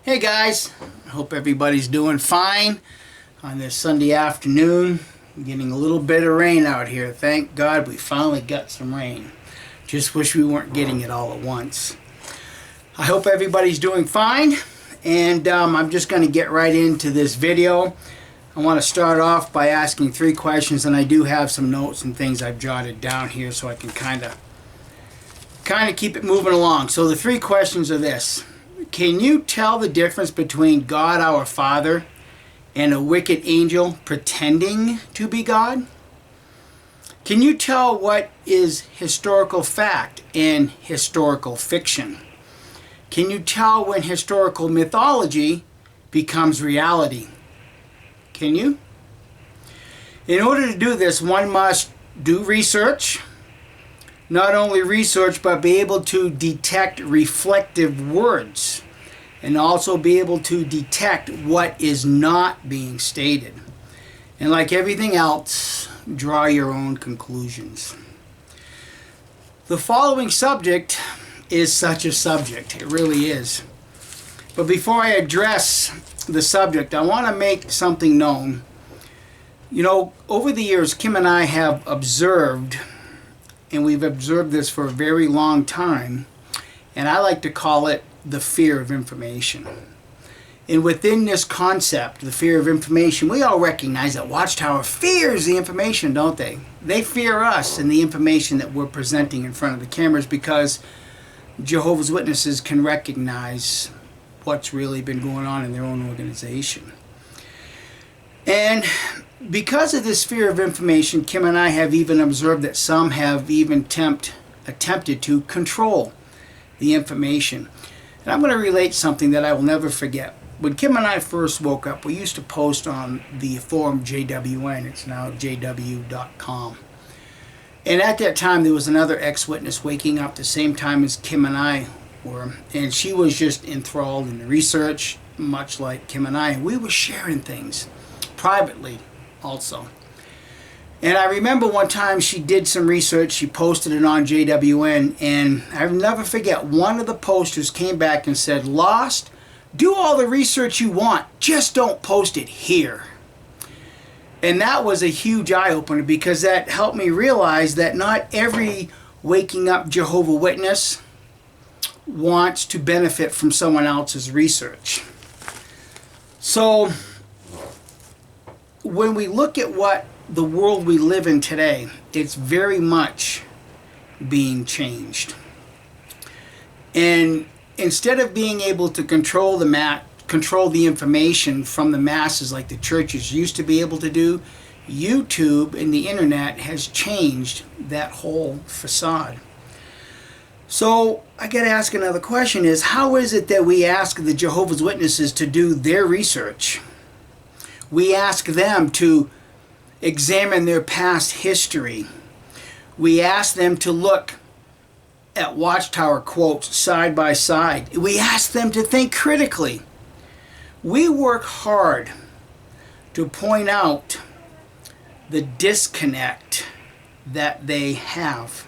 Hey guys, I hope everybody's doing fine on this Sunday afternoon. Getting a little bit of rain out here. Thank God we finally got some rain. Just wish we weren't getting it all at once. I hope everybody's doing fine, and I'm just going to get right into this video. I want to start off by asking 3 questions, and I do have some notes and things I've jotted down here so I can kind of keep it moving along. So the 3 questions are this. Can you tell the difference between God our Father and a wicked angel pretending to be God? Can you tell what is historical fact and historical fiction? Can you tell when historical mythology becomes reality? Can you? In order to do this, one must do research. Not only research, but be able to detect reflective words and also be able to detect what is not being stated. And like everything else, draw your own conclusions. The following subject is such a subject. It really is. But before I address the subject, I want to make something known. You know, over the years, Kim and I have observed, and we've observed this for a very long time, and I like to call it the fear of information. And within this concept, the fear of information, we all recognize that Watchtower fears the information, don't they? They fear us and the information that we're presenting in front of the cameras because Jehovah's Witnesses can recognize what's really been going on in their own organization. And because of this fear of information, Kim and I have even observed that some have even attempted to control the information. And I'm going to relate something that I will never forget. When Kim and I first woke up, we used to post on the forum JWN. It's now jw.com. And at that time, there was another ex-witness waking up the same time as Kim and I were. And she was just enthralled in the research, much like Kim and I. And we were sharing things privately also. And I remember one time she did some research, she posted it on JWN, and I'll never forget, one of the posters came back and said, "Lost, do all the research you want, just don't post it here." And that was a huge eye-opener because that helped me realize that not every waking up Jehovah's Witness wants to benefit from someone else's research. So when we look at what the world we live in today, it's very much being changed. And instead of being able to control the information from the masses like the churches used to be able to do, YouTube and the internet has changed that whole facade. So I got to ask another question is, how is it that we ask the Jehovah's Witnesses to do their research? We ask them to examine their past history. We ask them to look at Watchtower quotes side by side. We ask them to think critically. We work hard to point out the disconnect that they have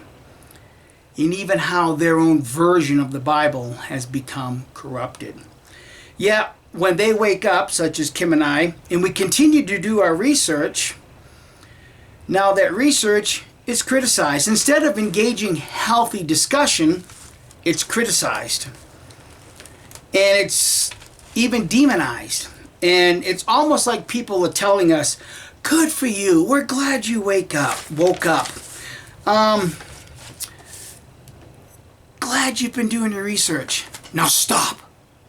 and even how their own version of the Bible has become corrupted. Yet, when they wake up, such as Kim and I, and we continue to do our research, now that research is criticized. Instead of engaging healthy discussion, it's criticized. And it's even demonized. And it's almost like people are telling us, "Good for you, we're glad you woke up. Glad you've been doing your research. Now stop.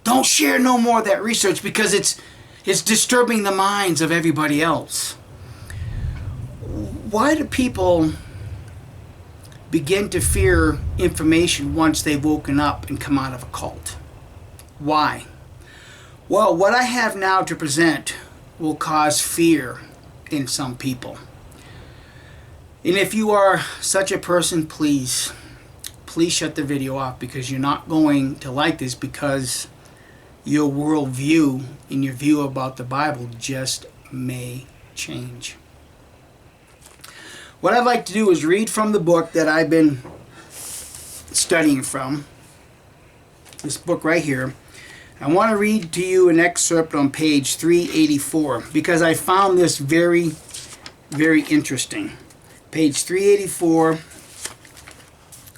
Don't share no more of that research because it's disturbing the minds of everybody else." Why do people begin to fear information once they've woken up and come out of a cult? Why? Well, what I have now to present will cause fear in some people. And if you are such a person, please shut the video off because you're not going to like this because your worldview and your view about the Bible just may change. What I'd like to do is read from the book that I've been studying from. This book right here. I want to read to you an excerpt on page 384 because I found this very, very interesting. Page 384,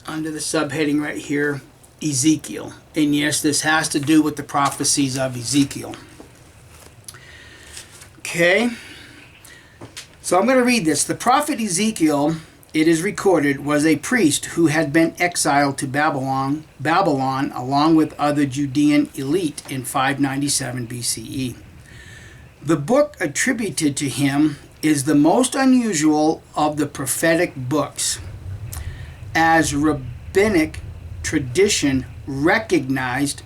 under the subheading right here, Ezekiel. And yes, this has to do with the prophecies of Ezekiel. Okay, so I'm going to read this. The prophet Ezekiel, it is recorded, was a priest who had been exiled to Babylon along with other Judean elite in 597 BCE. The book attributed to him is the most unusual of the prophetic books, as rabbinic tradition recognized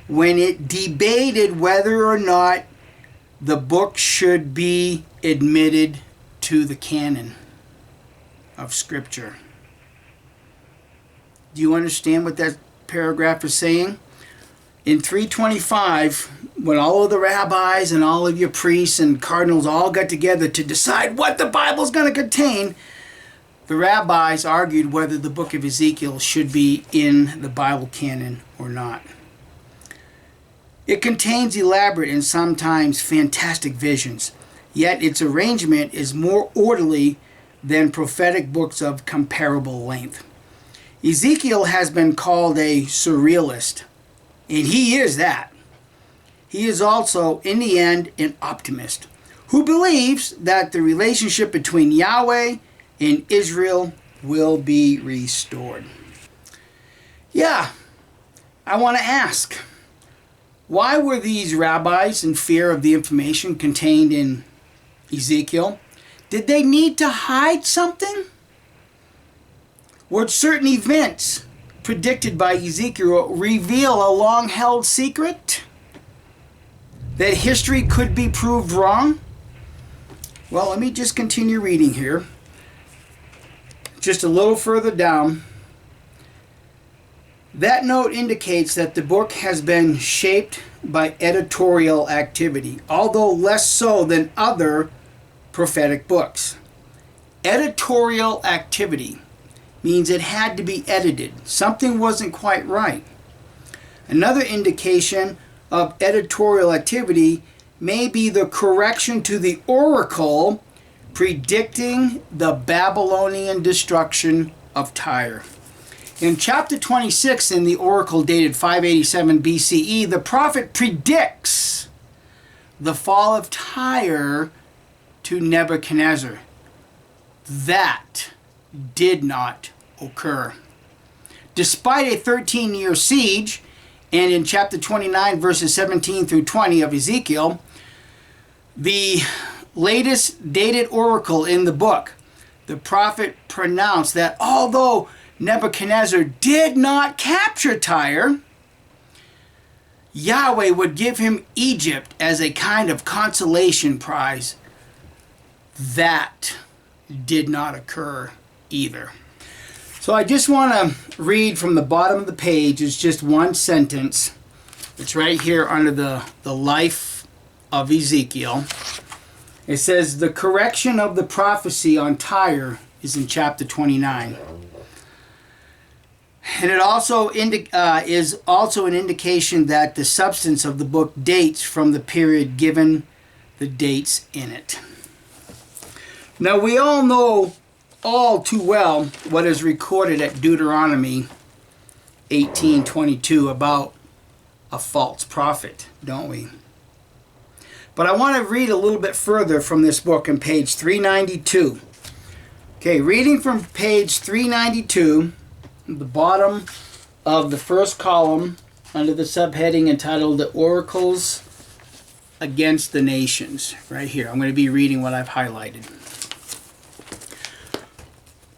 when it debated whether or not the book should be admitted to the canon of Scripture. Do you understand what that paragraph is saying? In 325, when all of the rabbis and all of your priests and cardinals all got together to decide what the Bible's going to contain, the rabbis argued whether the book of Ezekiel should be in the Bible canon or not. It contains elaborate and sometimes fantastic visions, yet its arrangement is more orderly than prophetic books of comparable length. Ezekiel has been called a surrealist, and he is that. He is also, in the end, an optimist who believes that the relationship between Yahweh and Israel will be restored. Yeah, I want to ask, why were these rabbis in fear of the information contained in Ezekiel? Did they need to hide something? Would certain events predicted by Ezekiel reveal a long-held secret? That history could be proved wrong? Well, let me just continue reading here. Just a little further down. That note indicates that the book has been shaped by editorial activity, although less so than other prophetic books. Editorial activity means it had to be edited. Something wasn't quite right. Another indication of editorial activity may be the correction to the oracle predicting the Babylonian destruction of Tyre. In chapter 26 in the oracle dated 587 BCE, the prophet predicts the fall of Tyre to Nebuchadnezzar. That did not occur. Despite a 13-year siege, and in chapter 29, verses 17 through 20 of Ezekiel, the latest dated oracle in the book, the prophet pronounced that although Nebuchadnezzar did not capture Tyre, Yahweh would give him Egypt as a kind of consolation prize. That did not occur either. So I just want to read from the bottom of the page. It's just one sentence. It's right here under the life of Ezekiel. It says, the correction of the prophecy on Tyre is in chapter 29. And it also is also an indication that the substance of the book dates from the period given the dates in it. Now we all know all too well what is recorded at Deuteronomy 18:22 about a false prophet, don't we? But I want to read a little bit further from this book on page 392. Okay, reading from page 392, the bottom of the first column under the subheading entitled The Oracles Against the Nations. Right here, I'm going to be reading what I've highlighted.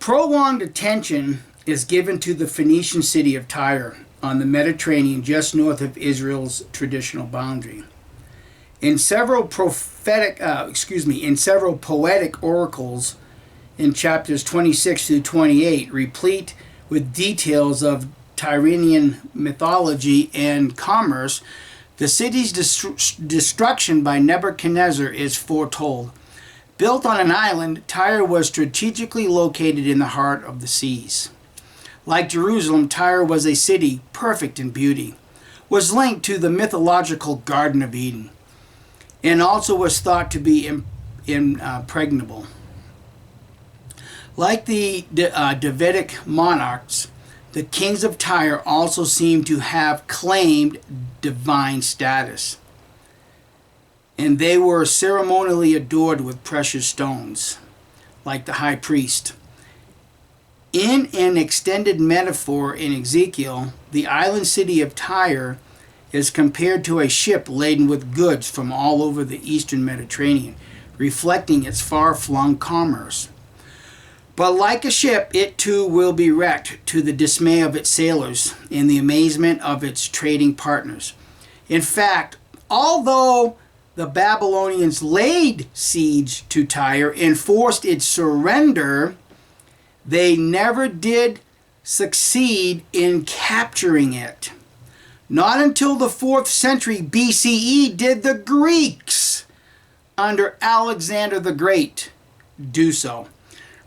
Prolonged attention is given to the Phoenician city of Tyre on the Mediterranean just north of Israel's traditional boundary. In several poetic oracles in chapters 26 through 28, replete with details of Tyrian mythology and commerce, the city's destruction by Nebuchadnezzar is foretold. Built on an island, Tyre was strategically located in the heart of the seas. Like Jerusalem, Tyre was a city perfect in beauty. was linked to the mythological Garden of Eden and also was thought to be impregnable. Like the Davidic monarchs, the kings of Tyre also seem to have claimed divine status, and they were ceremonially adored with precious stones, like the high priest. In an extended metaphor in Ezekiel, the island city of Tyre is compared to a ship laden with goods from all over the eastern Mediterranean, reflecting its far-flung commerce. But like a ship, it too will be wrecked, to the dismay of its sailors and the amazement of its trading partners. In fact, although the Babylonians laid siege to Tyre and forced its surrender, they never did succeed in capturing it. Not until the 4th century BCE did the Greeks, under Alexander the Great, do so.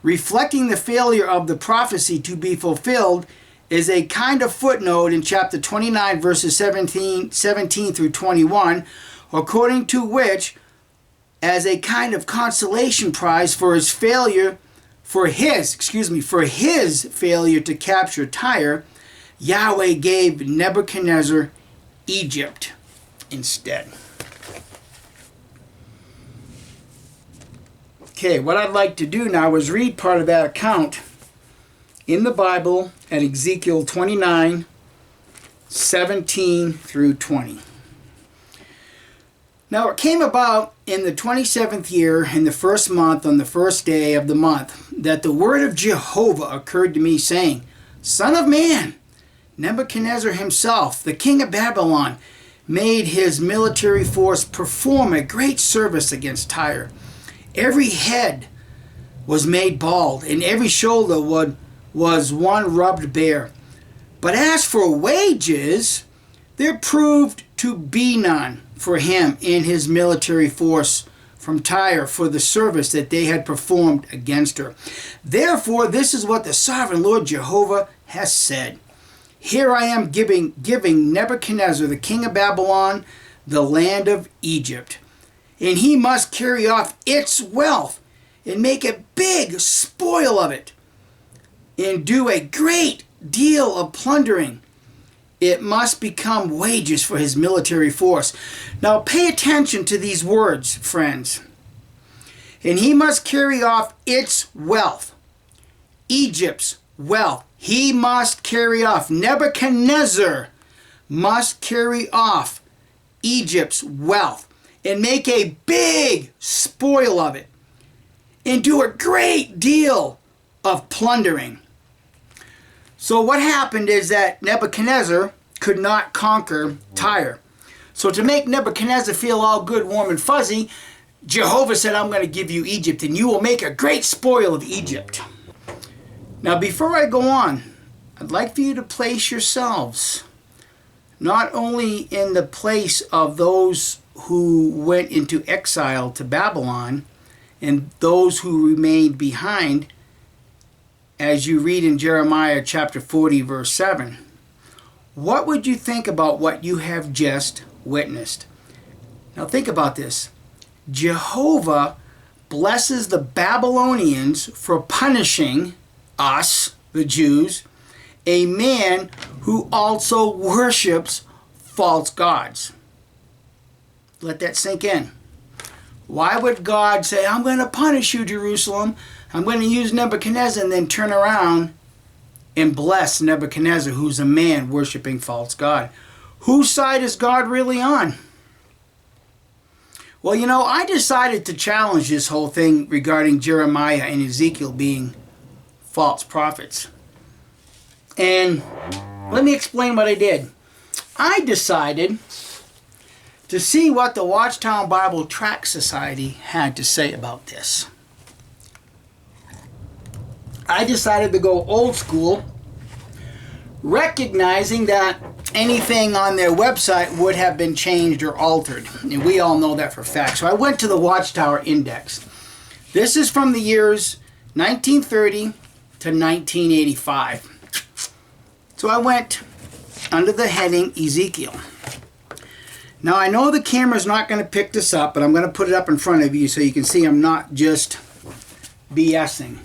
Reflecting the failure of the prophecy to be fulfilled is a kind of footnote in chapter 29, verses 17 through 21, according to which, as a kind of consolation prize for his failure, for his failure to capture Tyre, Yahweh gave Nebuchadnezzar Egypt instead. Okay, what I'd like to do now is read part of that account in the Bible at Ezekiel 29, 17 through 20. Now it came about in the 27th year, in the first month, on the first day of the month, that the word of Jehovah occurred to me, saying, Son of man, Nebuchadnezzar himself, the king of Babylon, made his military force perform a great service against Tyre. Every head was made bald, and every shoulder was one rubbed bare. But as for wages, there proved to be none for him and his military force from Tyre for the service that they had performed against her. Therefore, this is what the sovereign Lord Jehovah has said. Here I am giving Nebuchadnezzar, the king of Babylon, the land of Egypt. And he must carry off its wealth and make a big spoil of it and do a great deal of plundering. It must become wages for his military force. Now pay attention to these words, friends. And he must carry off its wealth, Egypt's wealth. He must carry off. Nebuchadnezzar must carry off Egypt's wealth and make a big spoil of it, and do a great deal of plundering. So what happened is that Nebuchadnezzar could not conquer Tyre. So to make Nebuchadnezzar feel all good, warm, and fuzzy, Jehovah said, I'm going to give you Egypt, and you will make a great spoil of Egypt. Now before I go on, I'd like for you to place yourselves not only in the place of those who went into exile to Babylon and those who remained behind, as you read in Jeremiah chapter 40, verse 7. What would you think about what you have just witnessed? Now think about this. Jehovah blesses the Babylonians for punishing us, the Jews, a man who also worships false gods. Let that sink in. Why would God say, I'm going to punish you, Jerusalem. I'm going to use Nebuchadnezzar, and then turn around and bless Nebuchadnezzar, who's a man worshiping false God? Whose side is God really on? Well, you know, I decided to challenge this whole thing regarding Jeremiah and Ezekiel being false prophets. And let me explain what I did. I decided to see what the Watchtower Bible Tract Society had to say about this. I decided to go old school, recognizing that anything on their website would have been changed or altered. And we all know that for a fact. So I went to the Watchtower Index. This is from the years 1930 to 1985. So I went under the heading Ezekiel. Now I know the camera's not going to pick this up, but I'm going to put it up in front of you so you can see I'm not just BSing.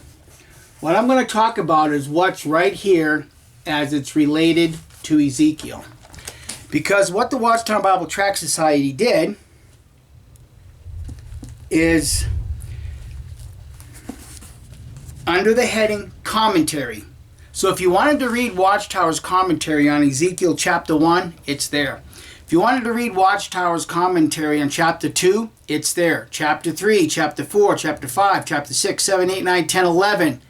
What I'm going to talk about is what's right here as it's related to Ezekiel. Because what the Watchtower Bible Tract Society did is, under the heading commentary. So if you wanted to read Watchtower's commentary on Ezekiel chapter 1, it's there. If you wanted to read Watchtower's commentary on chapter 2, it's there. Chapter 3, chapter 4, chapter 5, chapter 6, 7, 8, 9, 10, 11.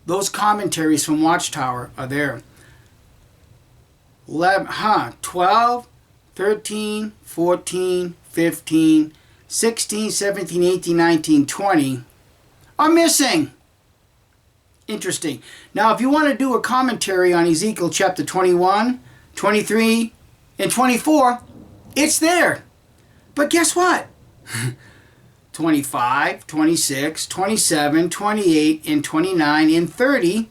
Those commentaries from Watchtower are there. 12, 13, 14, 15, 16, 17, 18, 19, 20 are missing. Interesting. Now, if you want to do a commentary on Ezekiel chapter 21, 23, and 24, it's there. But guess what? 25, 26, 27, 28, and 29, and 30,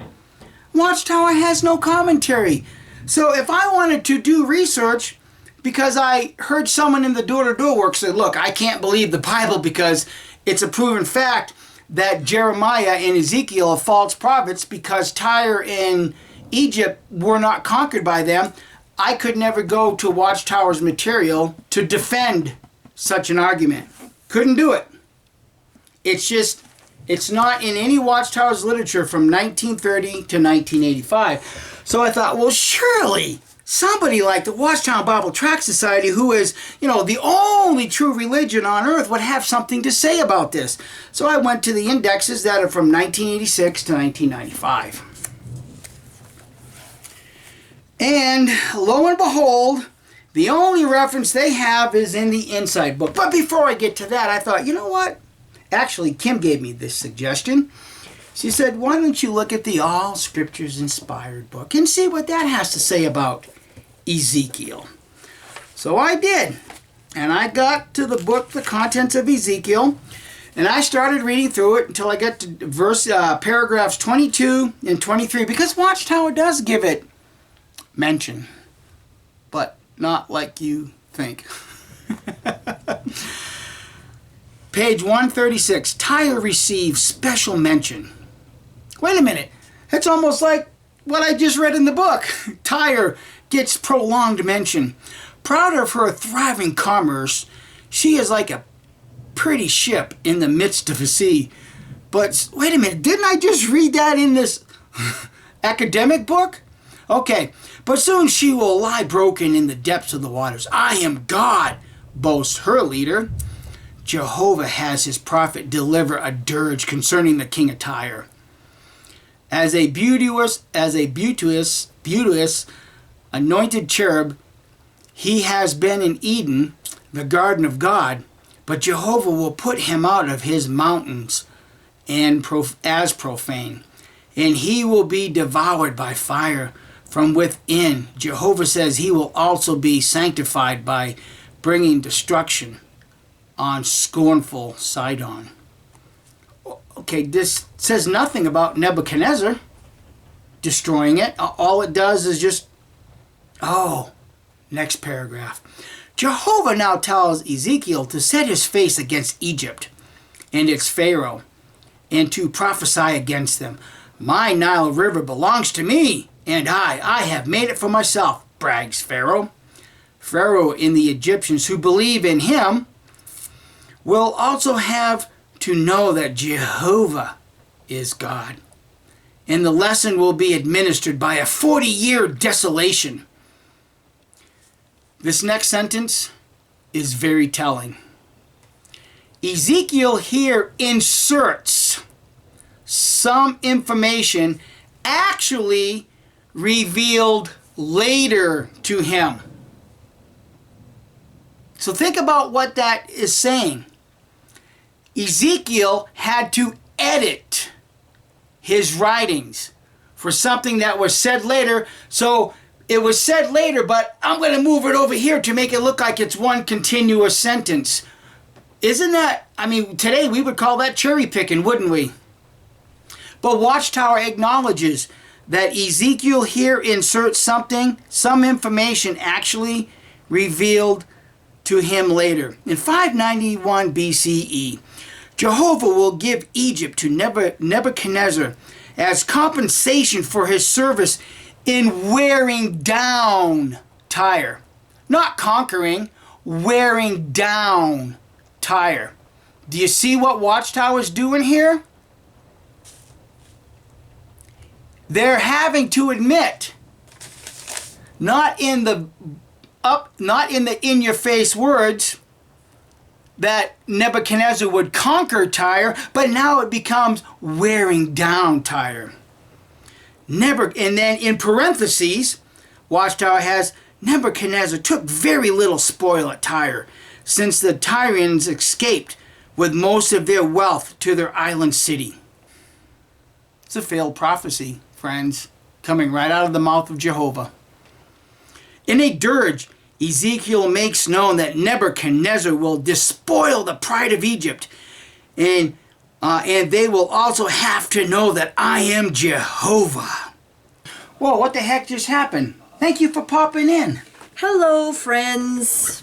Watchtower has no commentary. So if I wanted to do research, because I heard someone in the door-to-door work say, look, I can't believe the Bible because it's a proven fact that Jeremiah and Ezekiel are false prophets because Tyre and Egypt were not conquered by them, I could never go to Watchtower's material to defend such an argument. Couldn't do it. It's not in any Watchtower's literature from 1930 to 1985. So I thought, well, surely somebody like the Watchtower Bible Tract Society, who is, the only true religion on earth, would have something to say about this. So I went to the indexes that are from 1986 to 1995. And lo and behold, the only reference they have is in the Inside book. But before I get to that, I thought, you know what? Actually, Kim gave me this suggestion. She said, why don't you look at the All Scriptures Inspired book and see what that has to say about Ezekiel. So I did. And I got to the book, The Contents of Ezekiel, and I started reading through it until I got to paragraphs 22 and 23, because Watchtower does give it mention, but not like you think. Page 136, Tyre receives special mention. Wait a minute, that's almost like what I just read in the book. Tyre gets prolonged mention. Proud of her thriving commerce, she is like a pretty ship in the midst of a sea. But wait a minute, didn't I just read that in this academic book? Okay, but soon she will lie broken in the depths of the waters. I am God, boasts her leader. Jehovah has his prophet deliver a dirge concerning the king of Tyre. As a beauteous, anointed cherub, he has been in Eden, the garden of God, but Jehovah will put him out of his mountains and as profane, and he will be devoured by fire from within. Jehovah says he will also be sanctified by bringing destruction on scornful Sidon. Okay, this says nothing about Nebuchadnezzar destroying it. All it does is just, next paragraph. Jehovah now tells Ezekiel to set his face against Egypt and its Pharaoh, and to prophesy against them. My Nile River belongs to me, and I have made it for myself, brags Pharaoh. Pharaoh and the Egyptians who believe in him will also have to know that Jehovah is God. And the lesson will be administered by a 40-year desolation. This next sentence is very telling. Ezekiel here inserts some information actually revealed later to him. So think about what that is saying. Ezekiel had to edit his writings for something that was said later. So it was said later, but I'm going to move it over here to make it look like it's one continuous sentence. Isn't that, today we would call that cherry picking, wouldn't we? But Watchtower acknowledges that Ezekiel here inserts some information actually revealed to him later. In 591 BCE, Jehovah will give Egypt to Nebuchadnezzar as compensation for his service in wearing down Tyre. Not conquering, wearing down Tyre. Do you see what Watchtower is doing here? They're having to admit, not in the in-your-face words, that Nebuchadnezzar would conquer Tyre, but now it becomes wearing down Tyre. And then in parentheses, Watchtower has, Nebuchadnezzar took very little spoil at Tyre, since the Tyrians escaped with most of their wealth to their island city. It's a failed prophecy, friends, coming right out of the mouth of Jehovah. In a dirge, Ezekiel makes known that Nebuchadnezzar will despoil the pride of Egypt, and they will also have to know that I am Jehovah. Whoa, what the heck just happened? Thank you for popping in. Hello, friends.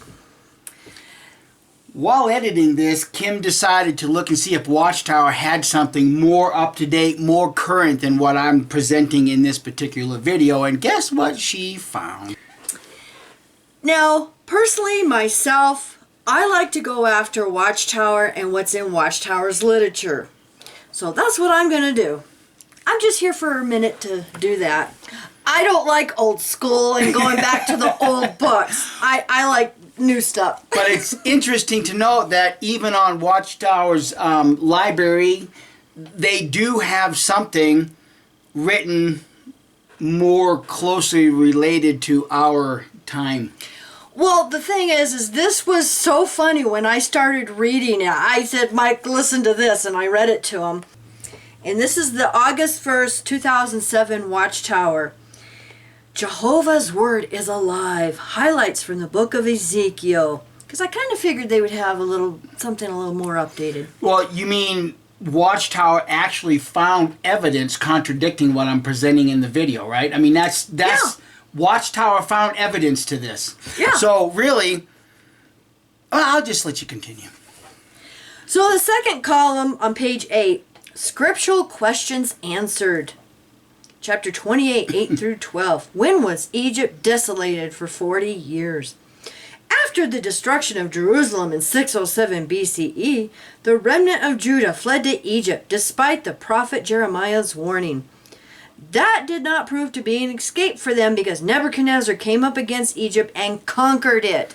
While editing this, Kim decided to look and see if Watchtower had something more up-to-date, more current than what I'm presenting in this particular video, and guess what she found? Now, personally, myself, I like to go after Watchtower and what's in Watchtower's literature. So that's what I'm going to do. I'm just here for a minute to do that. I don't like old school and going back to the old books. I like new stuff. But it's interesting to note that even on Watchtower's library, they do have something written more closely related to our time. Well, the thing is this was so funny when I started reading it. I said, Mike, listen to this, and I read it to him. And this is the August 1st, 2007 Watchtower. Jehovah's Word is alive. Highlights from the book of Ezekiel. Because I kind of figured they would have something a little more updated. Well, you mean Watchtower actually found evidence contradicting what I'm presenting in the video, right? I mean, that's Yeah. Watchtower found evidence to this. Yeah. So really, I'll just let you continue. So the second column on page 8, Scriptural Questions Answered. Chapter 28, 8 through 12. When was Egypt desolated for 40 years? After the destruction of Jerusalem in 607 BCE, the remnant of Judah fled to Egypt despite the prophet Jeremiah's warning. That did not prove to be an escape for them because Nebuchadnezzar came up against Egypt and conquered it.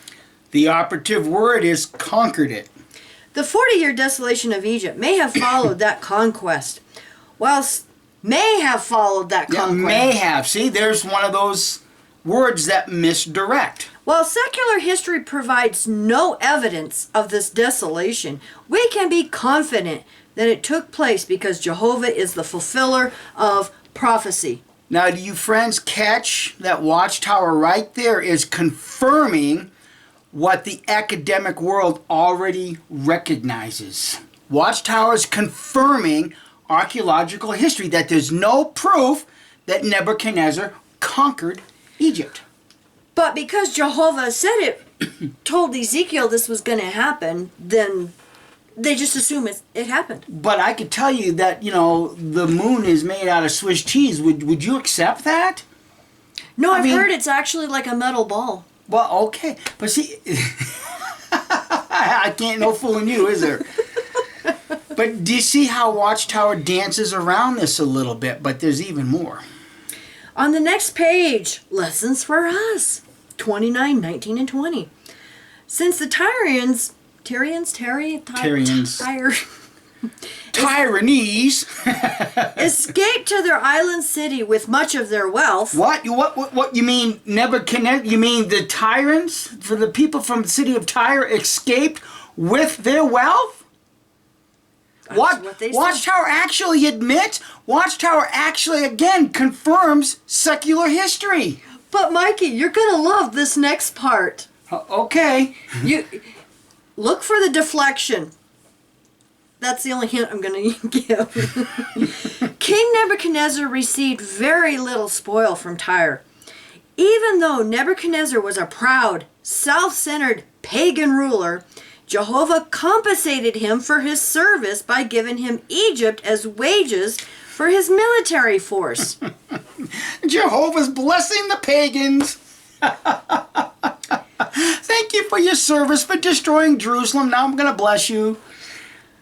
The operative word is conquered it. The 40-year desolation of Egypt may have followed that conquest. May have followed that conquest. Yeah, may have. See, there's one of those words that misdirect. While secular history provides no evidence of this desolation, we can be confident that it took place because Jehovah is the fulfiller of prophecy. Now, do you friends catch that Watchtower right there is confirming what the academic world already recognizes? Watchtower is confirming archaeological history, that there's no proof that Nebuchadnezzar conquered Egypt. But because Jehovah said it, told Ezekiel this was going to happen, then they just assume it happened. But I could tell you that, the moon is made out of Swiss cheese. Would you accept that? No, I've heard it's actually like a metal ball. Well, okay. But see, I can't, no fooling you, is there? But do you see how Watchtower dances around this a little bit? But there's even more. On the next page, Lessons for Us, 29, 19, and 20. Since the Tyrians escaped to their island city with much of their wealth. What you mean Nebuchadnezzar? You mean the tyrants, for the people from the city of Tyre escaped with their wealth? What Watchtower actually admits, Watchtower actually again confirms secular history. But Mikey, you're going to love this next part. Okay. You look for the deflection. That's the only hint I'm going to give. King Nebuchadnezzar received very little spoil from Tyre. Even though Nebuchadnezzar was a proud, self-centered pagan ruler, Jehovah compensated him for his service by giving him Egypt as wages for his military force. Jehovah's blessing the pagans. Thank you for your service for destroying Jerusalem. Now I'm going to bless you.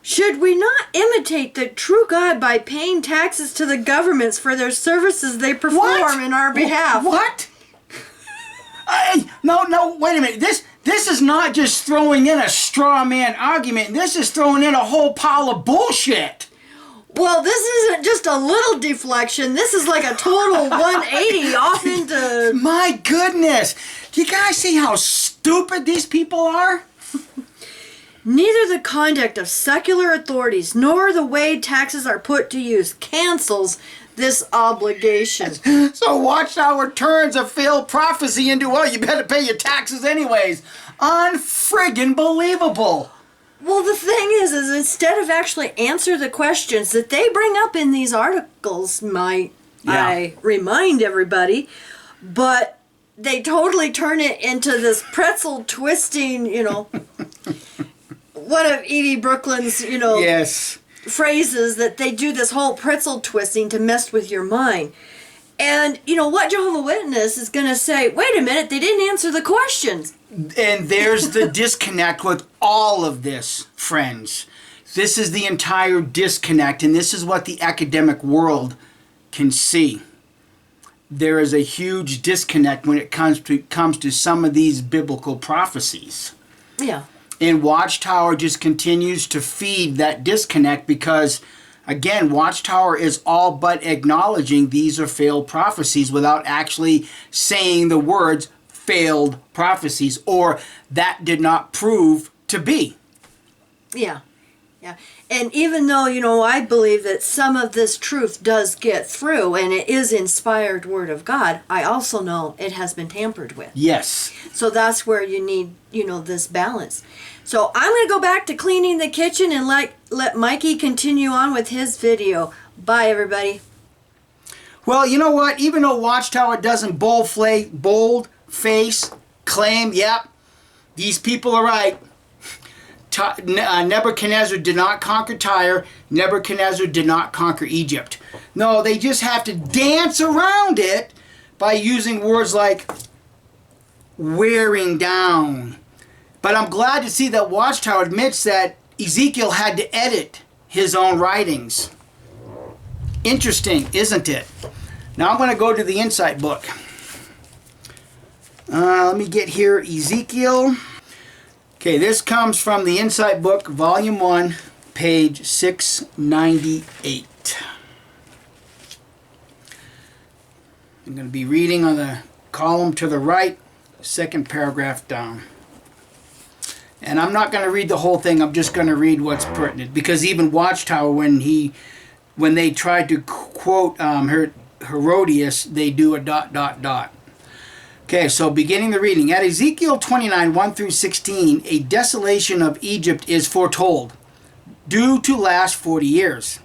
Should we not imitate the true God by paying taxes to the governments for their services they perform in our behalf? What? No, wait a minute. This is not just throwing in a straw man argument. This is throwing in a whole pile of bullshit. Well, this isn't just a little deflection. This is like a total 180 off into... My goodness. Do you guys see how stupid these people are? Neither the conduct of secular authorities nor the way taxes are put to use cancels this obligation. So Watchtower turns a failed prophecy into, well, you better pay your taxes anyways. Unfriggin' believable. Well, the thing is instead of actually answer the questions that they bring up in these articles, I remind everybody, but they totally turn it into this pretzel twisting, one of Edie Brooklyn's, Yes. phrases that they do this whole pretzel twisting to mess with your mind. And, what Jehovah's Witness is going to say, wait a minute, they didn't answer the questions. And there's the disconnect with all of this, friends. This is the entire disconnect, and this is what the academic world can see. There is a huge disconnect when it comes to some of these biblical prophecies. Yeah. And Watchtower just continues to feed that disconnect because, again, Watchtower is all but acknowledging these are failed prophecies without actually saying the words failed prophecies or that did not prove to be. Yeah. Yeah. And even though, I believe that some of this truth does get through and it is inspired word of God, I also know it has been tampered with. Yes. So that's where you need, this balance. So I'm going to go back to cleaning the kitchen and let Mikey continue on with his video. Bye, everybody. Well, you know what? Even though Watchtower doesn't bold-face claim, yep, these people are right. Nebuchadnezzar did not conquer Tyre. Nebuchadnezzar did not conquer Egypt. No, they just have to dance around it by using words like wearing down. But I'm glad to see that Watchtower admits that Ezekiel had to edit his own writings. Interesting, isn't it? Now I'm going to go to the Insight book. Let me get here Ezekiel. Okay, this comes from the Insight book, volume 1, page 698. I'm going to be reading on the column to the right, second paragraph down. And I'm not going to read the whole thing, I'm just going to read what's pertinent. Because even Watchtower, when they tried to quote Herodias, they do a ... Okay, so beginning the reading. At Ezekiel 29, 1 through 16, a desolation of Egypt is foretold, due to last 40 years.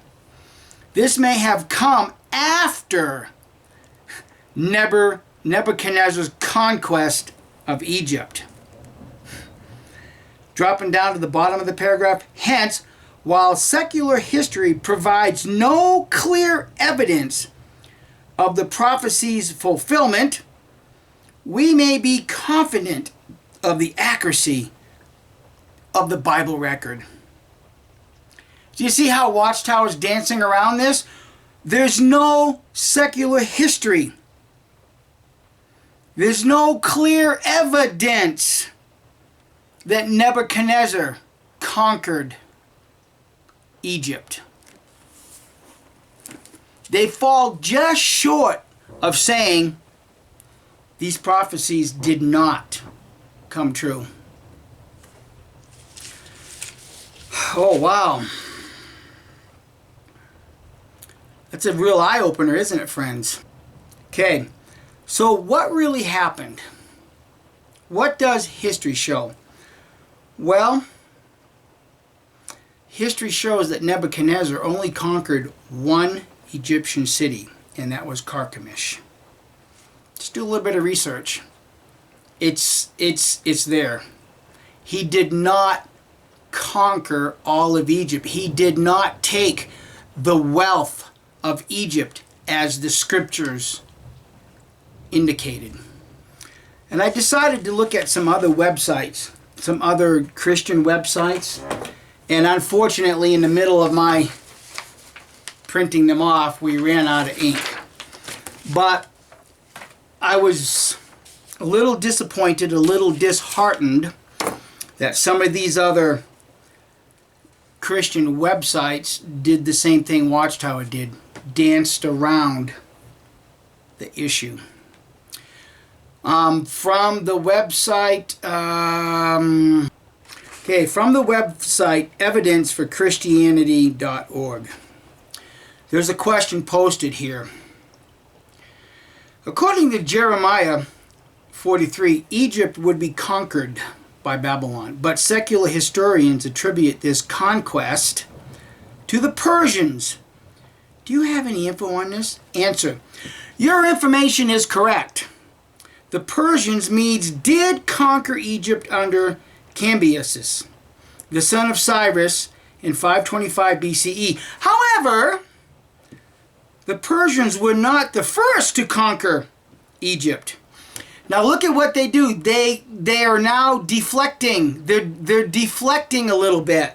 This may have come after Nebuchadnezzar's conquest of Egypt. Dropping down to the bottom of the paragraph. Hence, while secular history provides no clear evidence of the prophecy's fulfillment, we may be confident of the accuracy of the Bible record. Do you see how Watchtower's dancing around this? There's no secular history. There's no clear evidence that Nebuchadnezzar conquered Egypt. They fall just short of saying these prophecies did not come true. Oh, wow. That's a real eye-opener, isn't it, friends? Okay, so what really happened? What does history show? Well, history shows that Nebuchadnezzar only conquered one Egyptian city, and that was Carchemish. It's do a little bit of research. It's there. He did not conquer all of Egypt. He did not take the wealth of Egypt as the scriptures indicated. And I decided to look at some other websites, some other Christian websites, and unfortunately in the middle of my printing them off, we ran out of ink. But I was a little disappointed, a little disheartened that some of these other Christian websites did the same thing Watchtower did, danced around the issue. From the website, evidenceforchristianity.org. There's a question posted here. According to Jeremiah 43, Egypt would be conquered by Babylon, but secular historians attribute this conquest to the Persians. Do you have any info on this? Answer: your information is correct. The Persians, Medes, did conquer Egypt under Cambyses, the son of Cyrus, in 525 BCE. However, the Persians were not the first to conquer Egypt. Now look at what they do. They are now deflecting. They're deflecting a little bit.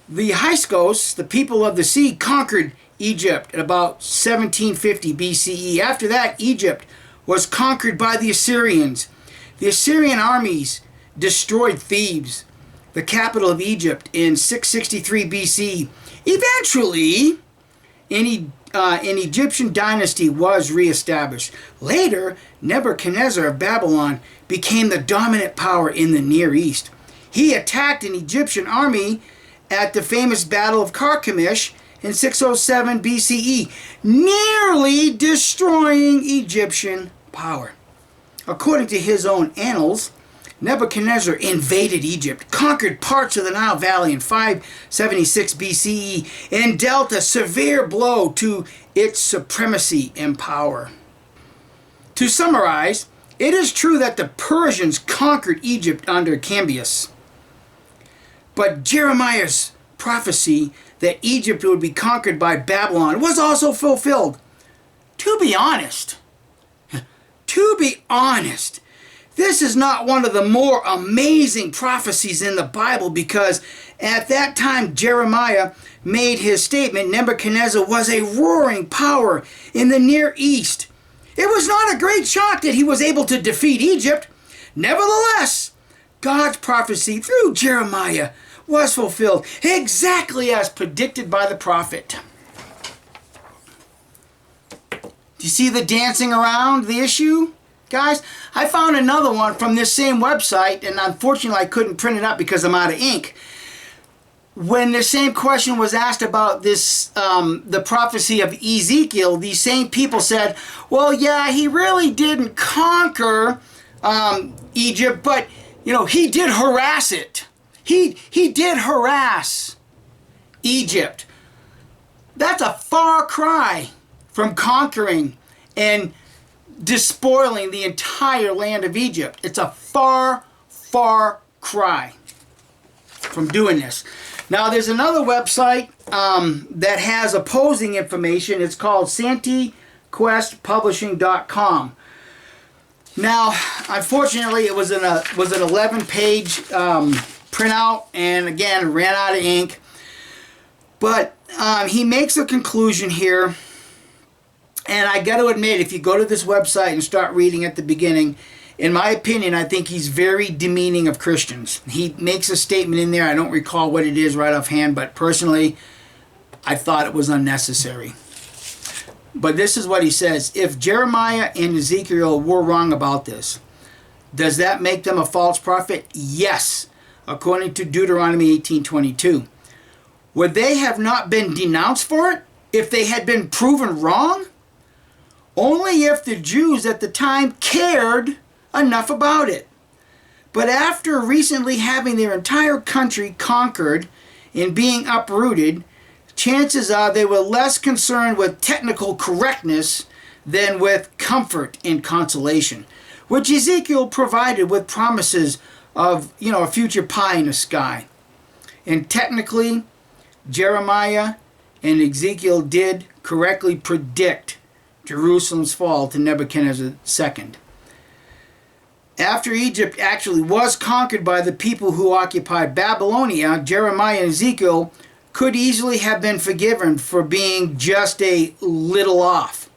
The Hyksos, the people of the sea, conquered Egypt at about 1750 BCE. After that, Egypt was conquered by the Assyrians. The Assyrian armies destroyed Thebes, the capital of Egypt, in 663 BC. Eventually, an Egyptian dynasty was reestablished. Later, Nebuchadnezzar of Babylon became the dominant power in the Near East. He attacked an Egyptian army at the famous Battle of Carchemish in 607 BCE, nearly destroying Egyptian power. According to his own annals, Nebuchadnezzar invaded Egypt, conquered parts of the Nile Valley in 576 BCE, and dealt a severe blow to its supremacy and power. To summarize, it is true that the Persians conquered Egypt under Cambyses, but Jeremiah's prophecy that Egypt would be conquered by Babylon was also fulfilled. To be honest, this is not one of the more amazing prophecies in the Bible, because at that time Jeremiah made his statement Nebuchadnezzar was a roaring power in the Near East. It was not a great shock that he was able to defeat Egypt. Nevertheless, God's prophecy through Jeremiah was fulfilled exactly as predicted by the prophet. Do you see the dancing around the issue? Guys, I found another one from this same website, and unfortunately I couldn't print it up because I'm out of ink. When the same question was asked about this, the prophecy of Ezekiel, these same people said, well, yeah, he really didn't conquer Egypt, but, he did harass it. He did harass Egypt. That's a far cry from conquering and despoiling the entire land of Egypt. It's a far, far cry from doing this. Now, there's another website that has opposing information. It's called SantiQuestPublishing.com. Now, unfortunately, it was an 11-page printout, and again, ran out of ink. But he makes a conclusion here. And I got to admit, if you go to this website and start reading at the beginning, in my opinion, I think he's very demeaning of Christians. He makes a statement in there. I don't recall what it is right offhand, but personally, I thought it was unnecessary. But this is what he says. If Jeremiah and Ezekiel were wrong about this, does that make them a false prophet? Yes, according to Deuteronomy 18:22. Would they have not been denounced for it if they had been proven wrong? Only if the Jews at the time cared enough about it. But after recently having their entire country conquered and being uprooted, chances are they were less concerned with technical correctness than with comfort and consolation, which Ezekiel provided with promises of, a future pie in the sky. And technically, Jeremiah and Ezekiel did correctly predict Jerusalem's fall to Nebuchadnezzar II. After Egypt actually was conquered by the people who occupied Babylonia, Jeremiah and Ezekiel could easily have been forgiven for being just a little off.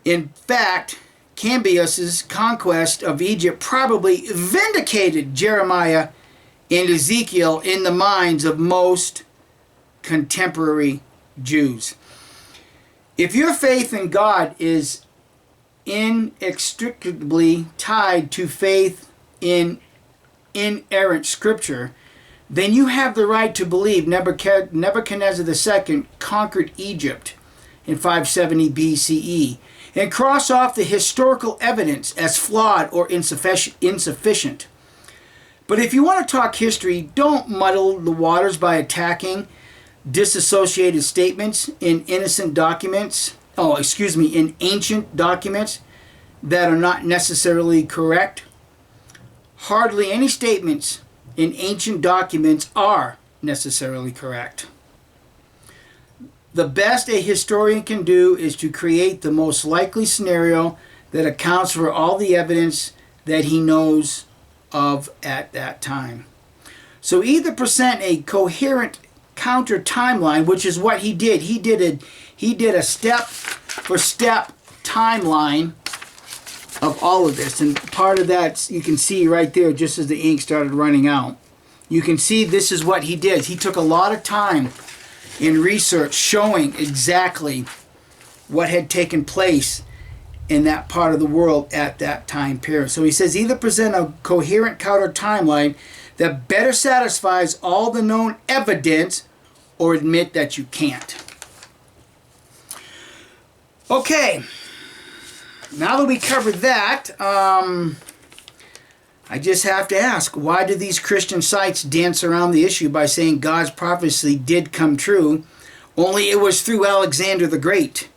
In fact, Cambyses' conquest of Egypt probably vindicated Jeremiah and Ezekiel in the minds of most contemporary Jews. If your faith in God is inextricably tied to faith in inerrant Scripture, then you have the right to believe Nebuchadnezzar II conquered Egypt in 570 BCE and cross off the historical evidence as flawed or insufficient. But if you want to talk history, don't muddle the waters by attacking disassociated statements in ancient documents that are not necessarily correct. Hardly any statements in ancient documents are necessarily correct. The best a historian can do is to create the most likely scenario that accounts for all the evidence that he knows of at that time. So either present a coherent counter timeline, which is what he did. He did a step-for-step timeline of all of this, and part of that you can see right there, just as the ink started running out. You can see this is what he did. He took a lot of time in research showing exactly what had taken place in that part of the world at that time period. So he says either present a coherent counter timeline that better satisfies all the known evidence or admit that you can't. Okay, now that we covered that, I just have to ask, why do these Christian sites dance around the issue by saying God's prophecy did come true, only it was through Alexander the Great?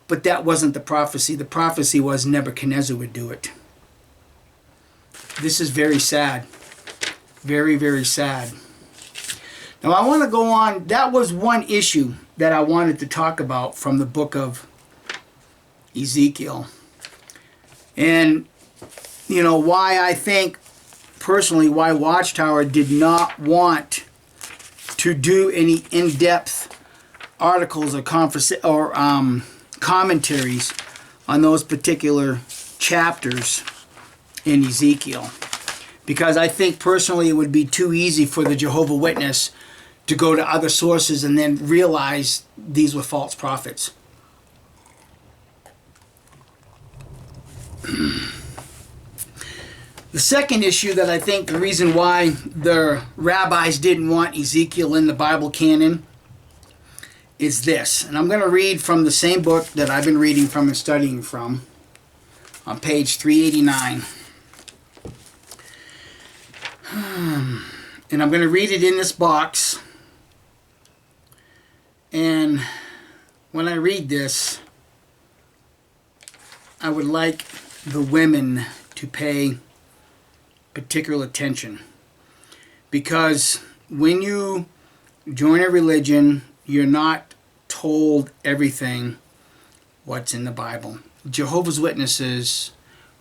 But that wasn't the prophecy. The prophecy was Nebuchadnezzar would do it. This is very sad. Very, very sad. Now I want to go on. That was one issue that I wanted to talk about from the book of Ezekiel. And, why I think, personally, why Watchtower did not want to do any in-depth articles or commentaries on those particular chapters in Ezekiel. Because I think, personally, it would be too easy for the Jehovah's Witness to go to other sources and then realize these were false prophets. The second issue that I think the reason why the rabbis didn't want Ezekiel in the Bible canon is this. And I'm going to read from the same book that I've been reading from and studying from on page 389. And I'm going to read it in this box. And when I read this, I would like the women to pay particular attention, because when you join a religion, you're not told everything what's in the Bible. Jehovah's Witnesses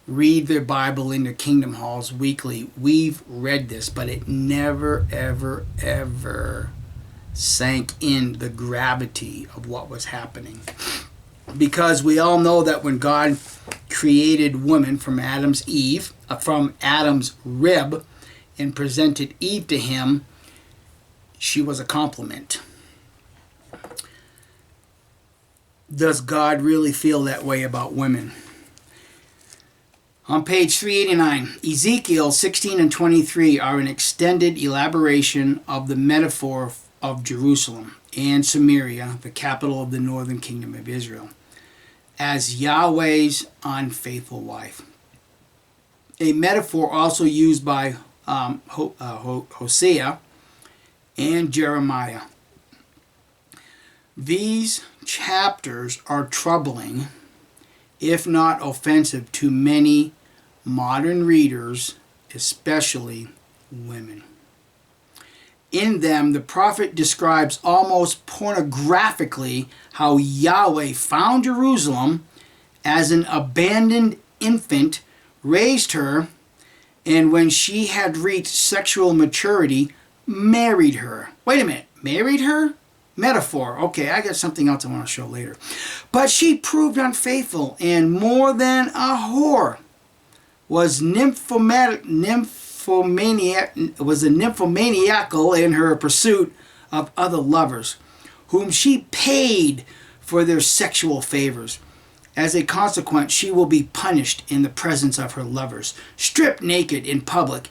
read their Bible in their kingdom halls weekly. We've read this, but it never, ever, ever sank in the gravity of what was happening. Because we all know that when God created woman from Adam's rib and presented Eve to him, she was a complement. Does God really feel that way about women? On page 389, Ezekiel 16 and 23 are an extended elaboration of the metaphor of Jerusalem and Samaria, the capital of the northern kingdom of Israel, as Yahweh's unfaithful wife. A metaphor also used by Hosea and Jeremiah. These chapters are troubling, if not offensive, to many modern readers, especially women. In them, the prophet describes almost pornographically how Yahweh found Jerusalem as an abandoned infant, raised her, and when she had reached sexual maturity, married her. Wait a minute, married her? Metaphor. Okay, I got something else I want to show later. But she proved unfaithful, and more than a whore, was nymphomaniacal in her pursuit of other lovers, whom she paid for their sexual favors. As a consequence, she will be punished in the presence of her lovers, stripped naked in public,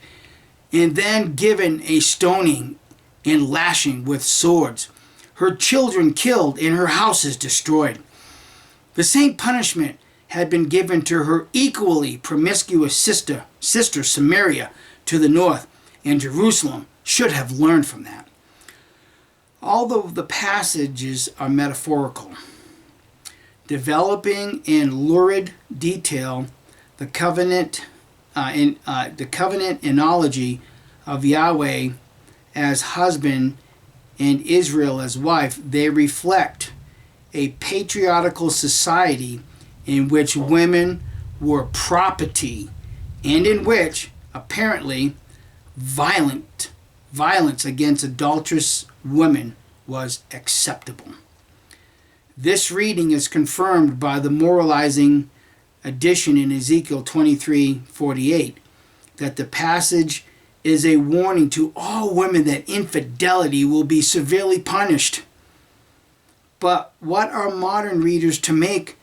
and then given a stoning and lashing with swords. Her children killed and her houses destroyed. The same punishment had been given to her equally promiscuous sister Samaria to the north, and Jerusalem should have learned from that. Although the passages are metaphorical, developing in lurid detail the covenant analogy of Yahweh as husband and Israel as wife, they reflect a patriarchal society in which women were property and in which, apparently, violence against adulterous women was acceptable. This reading is confirmed by the moralizing addition in Ezekiel 23:48 that the passage is a warning to all women that infidelity will be severely punished. But what are modern readers to make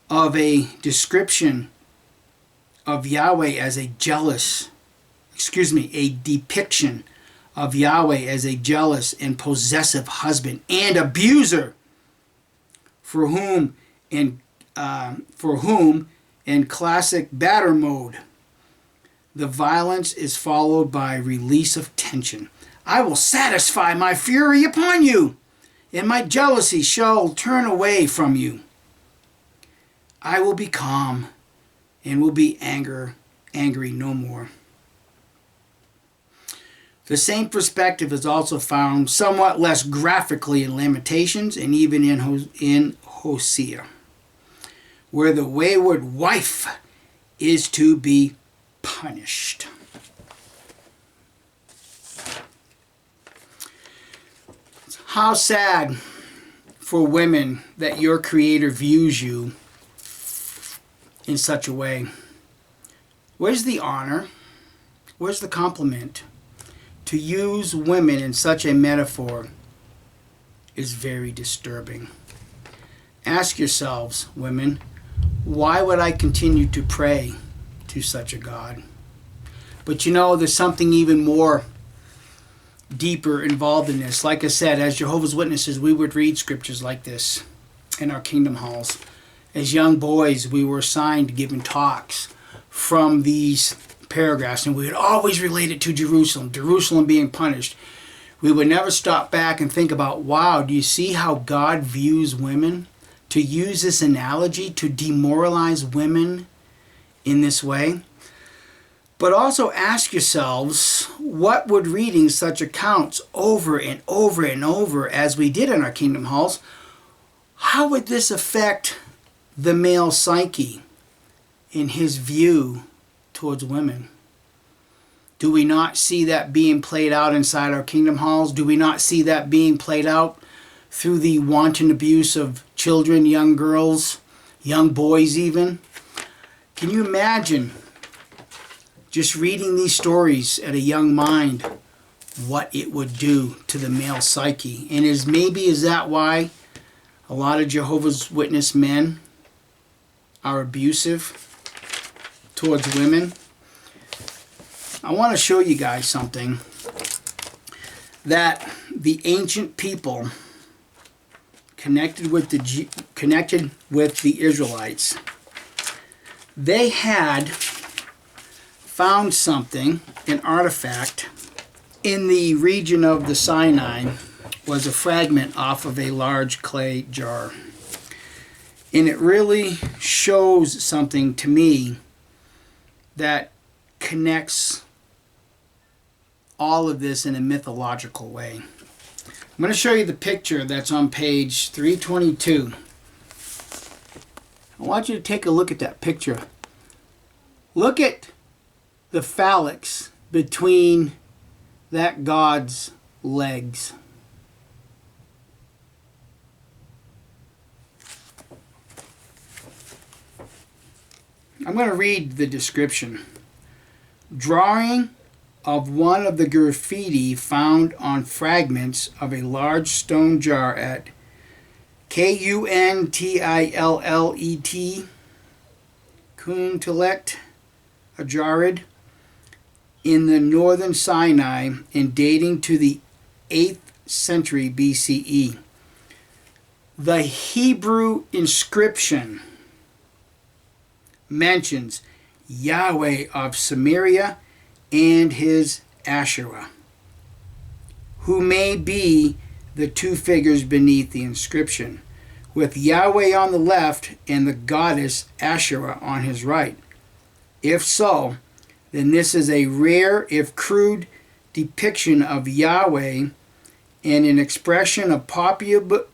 of a description of Yahweh as a depiction of Yahweh as a jealous and possessive husband and abuser for whom in classic batter mode the violence is followed by release of tension. I will satisfy my fury upon you, and my jealousy shall turn away from you. I will be calm and will be angry no more. The same perspective is also found somewhat less graphically in Lamentations and even in Hosea, where the wayward wife is to be punished. How sad for women that your Creator views you in such a way. Where's the honor? Where's the compliment? To use women in such a metaphor is very disturbing. Ask yourselves, women, why would I continue to pray to such a God? But you know, there's something even more deeper involved in this. Like I said, as Jehovah's Witnesses, we would read scriptures like this in our kingdom halls. As young boys, we were assigned giving talks from these paragraphs, and we would always relate it to Jerusalem being punished. We would never stop back and think about, wow, do you see how God views women? To use this analogy to demoralize women in this way. But also ask yourselves, what would reading such accounts over and over and over as we did in our kingdom halls, how would this affect the male psyche in his view towards women? Do we not see that being played out inside our kingdom halls? Do we not see that being played out through the wanton abuse of children, young girls, young boys even? Can you imagine just reading these stories at a young mind, what it would do to the male psyche? And is that why a lot of Jehovah's Witness men are abusive towards women? I want to show you guys something that the ancient people connected with the Israelites, they had found something, an artifact, in the region of the Sinai was a fragment off of a large clay jar. And it really shows something to me that connects all of this in a mythological way. I'm going to show you the picture that's on page 322. I want you to take a look at that picture. Look at the phalanx between that god's legs. I'm going to read the description. Drawing of one of the graffiti found on fragments of a large stone jar at Kuntillet, Kuntillet, Ajarid, in the northern Sinai and dating to the 8th century BCE. The Hebrew inscription mentions Yahweh of Samaria and his Asherah, who may be the two figures beneath the inscription, with Yahweh on the left and the goddess Asherah on his right. If so, then this is a rare, if crude, depiction of Yahweh and an expression of popular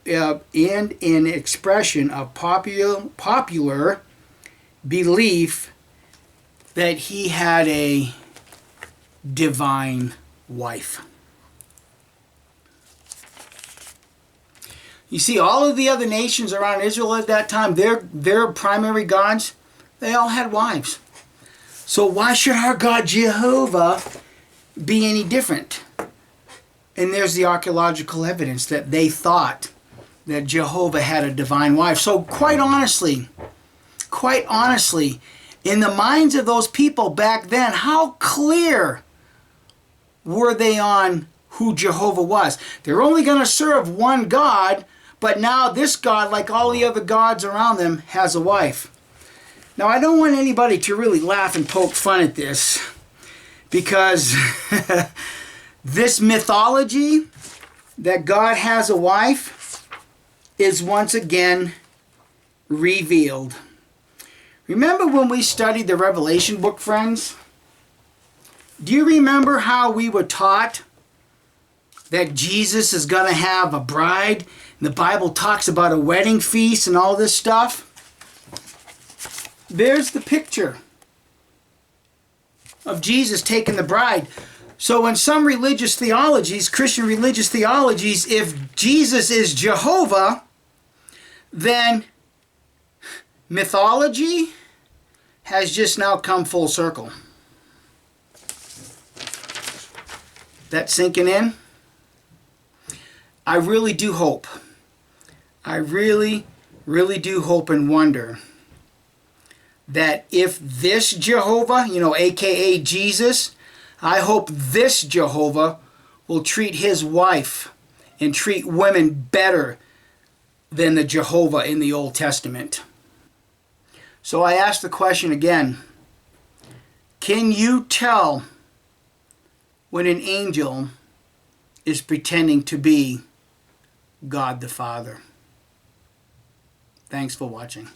belief that he had a divine wife. You see, all of the other nations around Israel at that time, their primary gods, they all had wives. So why should our God Jehovah be any different? And there's the archaeological evidence that they thought that Jehovah had a divine wife. So quite honestly, in the minds of those people back then, how clear were they on who Jehovah was? They're only going to serve one God, but now this God, like all the other gods around them, has a wife. Now, I don't want anybody to really laugh and poke fun at this, because this mythology that God has a wife is once again revealed. Remember when we studied the Revelation book, friends? Do you remember how we were taught that Jesus is going to have a bride? And the Bible talks about a wedding feast and all this stuff. There's the picture of Jesus taking the bride. So in some religious theologies, Christian religious theologies, if Jesus is Jehovah, then mythology has just now come full circle. That sinking in? I really do hope. I really do hope and wonder that if this Jehovah, aka Jesus, I hope this Jehovah will treat his wife and treat women better than the Jehovah in the Old Testament. So I ask the question again, can you tell when an angel is pretending to be God the Father? Thanks for watching.